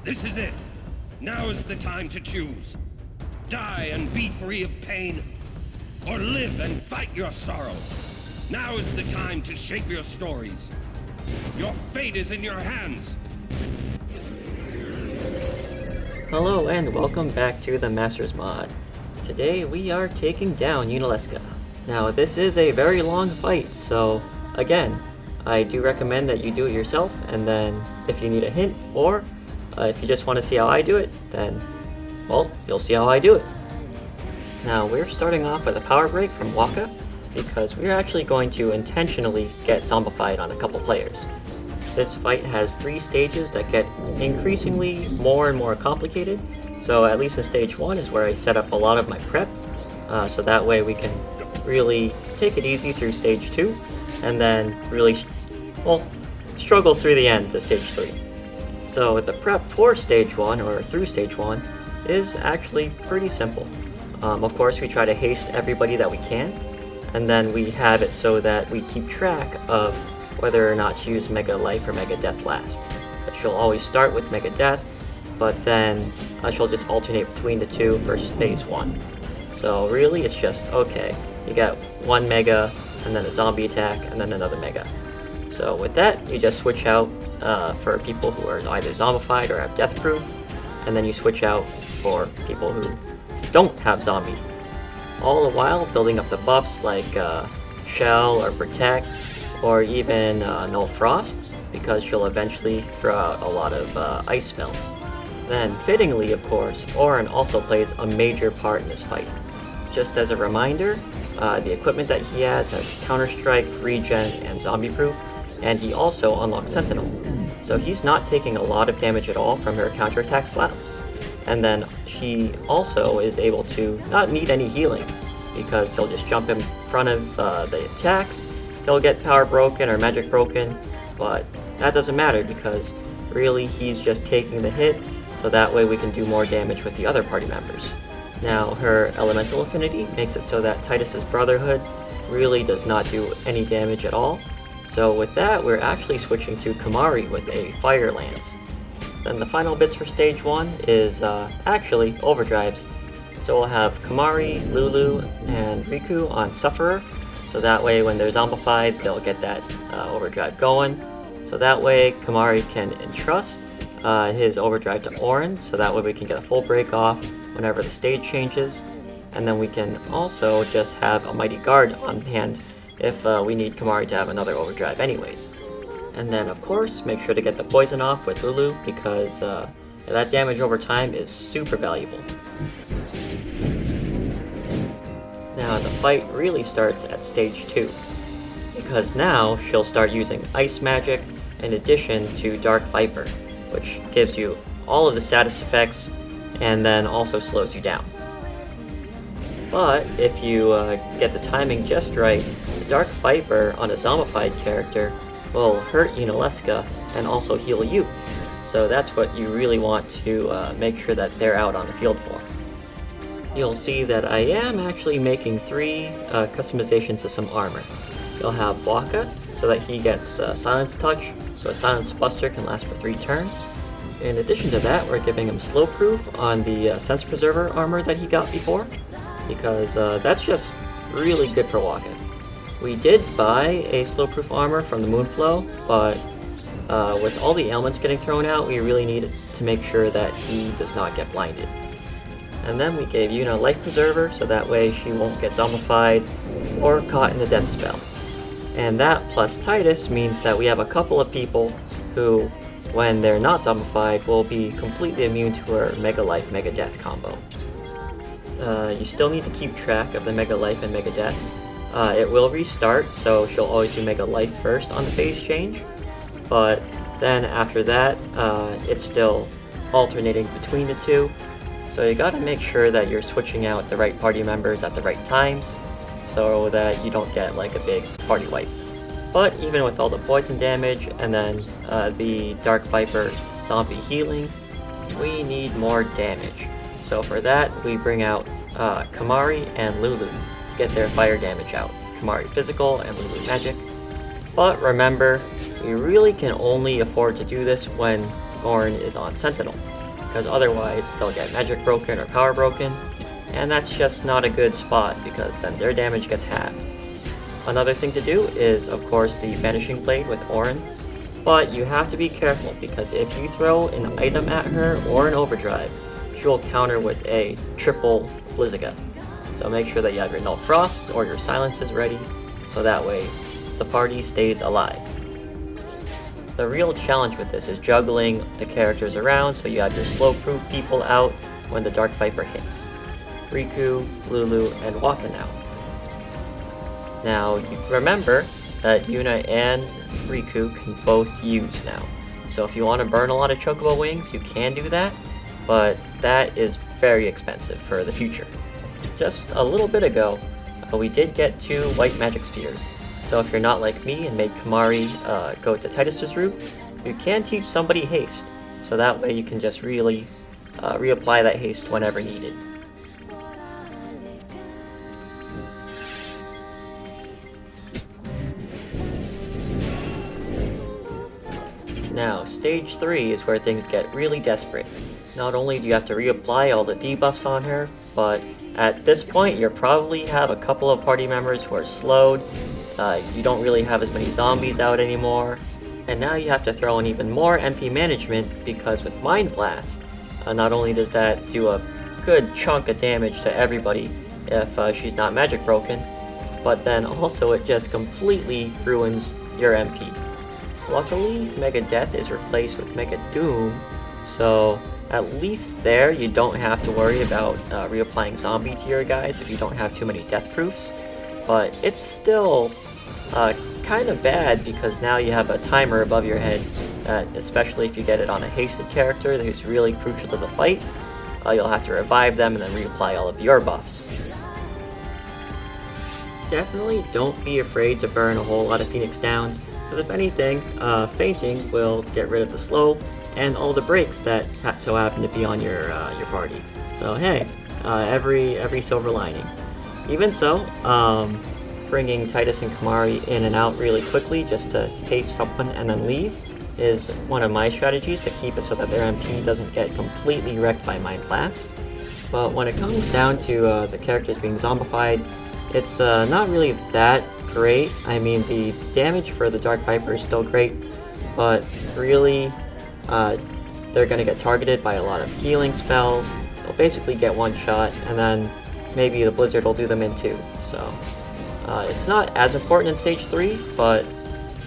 This is it. Now is the time to choose. Die and be free of pain, or live and fight your sorrow. Now is the time to shape your stories. Your fate is in your hands. Hello and welcome back to the Masters Mod. Today we are taking down Unalesca. Now this is a very long fight, so again, I do recommend that you do it yourself, and then if you need a hint, or if you just want to see how I do it, then, well, you'll see how I do it. Now we're starting off with a power break from Waka, because we're actually going to intentionally get zombified on a couple players. This fight has 3 stages that get increasingly more and more complicated, so at least in stage 1 is where I set up a lot of my prep, so that way we can really take it easy through stage 2, and then really, struggle through the end to stage 3. So the prep for stage 1, or through stage 1, is actually pretty simple. Of course we try to haste everybody that we can, and then we have it so that we keep track of whether or not to use Mega Life or Mega Death last. But she'll always start with Mega Death, but then she'll just alternate between the two for phase 1. So really it's just, okay, you got one Mega, and then a zombie attack, and then another Mega. So with that, you just switch out for people who are either zombified or have death proof, and then you switch out for people who don't have zombie. All the while building up the buffs like Shell or Protect, or even No Frost, because she'll eventually throw out a lot of ice spells. Then, fittingly of course, Orin also plays a major part in this fight. Just as a reminder, the equipment that he has Counter-Strike, Regen, and Zombie Proof, and he also unlocks Sentinel. So he's not taking a lot of damage at all from her counterattack slaps. And then she also is able to not need any healing, because he'll just jump in front of the attacks. He'll get power broken or magic broken, but that doesn't matter because really he's just taking the hit, so that way we can do more damage with the other party members. Now her elemental affinity makes it so that Titus's Brotherhood really does not do any damage at all. So with that, we're actually switching to Kimahri with a Fire Lance. Then the final bits for stage 1 is actually overdrives. So we'll have Kimahri, Lulu, and Riku on Sufferer. So that way when they're zombified, they'll get that overdrive going. So that way Kimahri can entrust his overdrive to Orin, so that way we can get a full break off whenever the stage changes. And then we can also just have a Mighty Guard on hand if we need Kimahri to have another overdrive anyways. And then of course, make sure to get the poison off with Lulu, because that damage over time is super valuable. Now the fight really starts at stage 2, because now she'll start using Ice Magic in addition to Dark Viper, which gives you all of the status effects and then also slows you down. But if you get the timing just right, the Dark Viper on a zombified character will hurt Unalesca and also heal you. So that's what you really want to make sure that they're out on the field for. You'll see that I am actually making 3 customizations to some armor. You'll have Waka, so that he gets Silence Touch, so a Silence Buster can last for 3 turns. In addition to that, we're giving him Slow Proof on the Sense Preserver armor that he got before, because that's just really good for Waka. We did buy a Slow Proof armor from the Moonflow, but with all the ailments getting thrown out, we really needed to make sure that he does not get blinded. And then we gave Yuna Life Preserver, so that way she won't get zombified or caught in the death spell. And that plus Titus means that we have a couple of people who, when they're not zombified, will be completely immune to her Mega Life, Mega Death combo. You still need to keep track of the Mega Life and Mega Death. It will restart, so she'll always do Mega Life first on the phase change, but then after that, it's still alternating between the two. So you gotta make sure that you're switching out the right party members at the right times, so that you don't get like a big party wipe. But even with all the poison damage and then the Dark Viper zombie healing, we need more damage. So for that, we bring out Kimahri and Lulu to get their fire damage out. Kimahri physical and Lulu magic. But remember, we really can only afford to do this when Orin is on Sentinel. because otherwise they'll get magic broken or power broken, and that's just not a good spot because then their damage gets halved. Another thing to do is, of course, the Vanishing Blade with Auron, but you have to be careful because if you throw an item at her or an overdrive, she'll counter with a triple Blizzaga. So make sure that you have your Null Frost or your Silences ready, so that way the party stays alive. The real challenge with this is juggling the characters around so you have your slow-proof people out when the Dark Viper hits. Riku, Lulu, and Waka now. Now, you remember that Yuna and Riku can both use now. So if you want to burn a lot of Chocobo Wings, you can do that, but that is very expensive for the future. Just a little bit ago, we did get 2 White Magic Spheres. So if you're not like me and made Kamari go to Titus's route, you can teach somebody haste. So that way you can just really reapply that haste whenever needed. Now, stage 3 is where things get really desperate. Not only do you have to reapply all the debuffs on her, but at this point you probably have a couple of party members who are slowed, you don't really have as many zombies out anymore, and now you have to throw in even more MP management because with Mind Blast, not only does that do a good chunk of damage to everybody if she's not magic broken, but then also it just completely ruins your MP. Luckily, Mega Death is replaced with Mega Doom, so at least there you don't have to worry about reapplying zombie to your guys if you don't have too many death proofs, but it's still kind of bad because now you have a timer above your head, especially if you get it on a hasted character who's really crucial to the fight. You'll have to revive them and then reapply all of your buffs. Definitely don't be afraid to burn a whole lot of Phoenix Downs, because if anything, fainting will get rid of the slow and all the breaks that so happen to be on your party. So hey, every silver lining. Even so, bringing Titus and Kamari in and out really quickly just to haste someone and then leave is one of my strategies to keep it so that their MP doesn't get completely wrecked by Mind Blast. But when it comes down to the characters being zombified, it's not really that great. I mean, the damage for the Dark Viper is still great, but really, they're gonna get targeted by a lot of healing spells. They'll basically get one shot, and then maybe the Blizzard will do them in too. So, it's not as important in Stage 3, but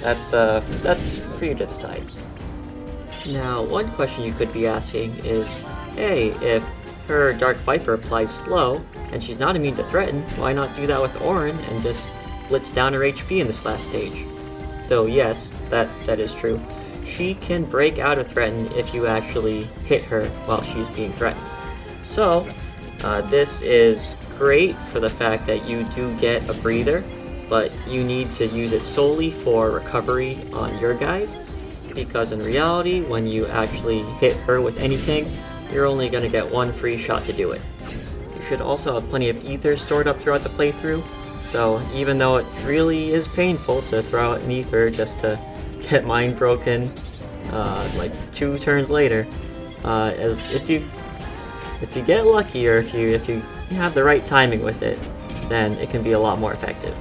that's for you to decide. Now, one question you could be asking is, hey, if her Dark Viper applies slow, and she's not immune to threaten, why not do that with Auron and just blitz down her HP in this last stage? Though yes, that is true. She can break out of threaten if you actually hit her while she's being threatened. So, this is great for the fact that you do get a breather, but you need to use it solely for recovery on your guys, because in reality, when you actually hit her with anything, you're only going to get one free shot to do it. You should also have plenty of ether stored up throughout the playthrough, so even though it really is painful to throw out an ether just to get mind broken like 2 turns later, as if you get lucky or if you have the right timing with it, then it can be a lot more effective.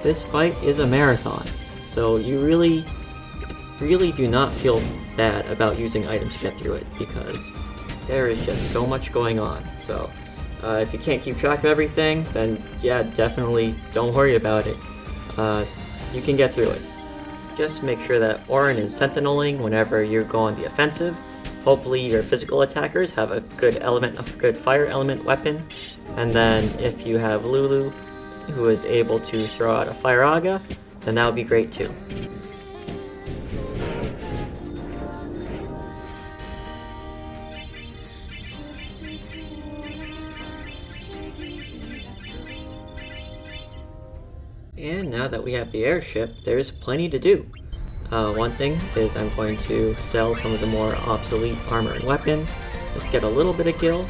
This fight is a marathon, so you really do not feel bad about using items to get through it, because there is just so much going on. So if you can't keep track of everything, then yeah, definitely don't worry about it. You can get through it. Just make sure that Auron is sentineling whenever you go on the offensive. Hopefully your physical attackers have a good fire element weapon, and then if you have Lulu who is able to throw out a Fire Aga, then that would be great too. And now that we have the airship, there's plenty to do. One thing is I'm going to sell some of the more obsolete armor and weapons, just get a little bit of gil,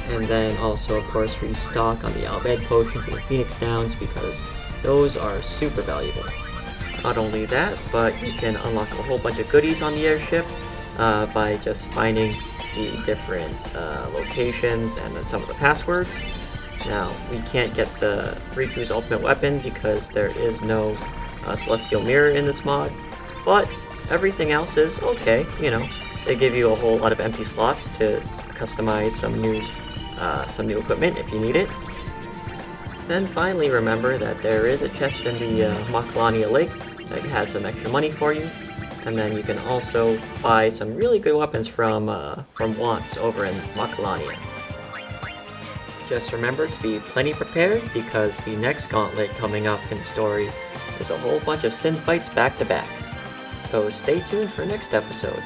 and then also of course restock on the Albed potions and the Phoenix Downs, because those are super valuable. Not only that, but you can unlock a whole bunch of goodies on the airship by just finding the different locations and then some of the passwords. Now, we can't get the Riku's ultimate weapon because there is no celestial mirror in this mod, but everything else is okay, you know. They give you a whole lot of empty slots to customize some new equipment if you need it. Then finally remember that there is a chest in the Makalania Lake that has some extra money for you. And then you can also buy some really good weapons from Wants over in Makalania. Just remember to be plenty prepared because the next gauntlet coming up in the story is a whole bunch of Sin fights back to back. So stay tuned for next episode.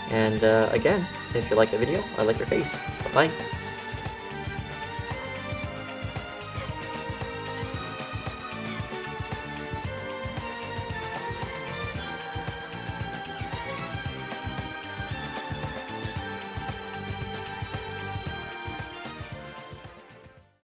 And again, if you like the video, I like your face. Bye-bye.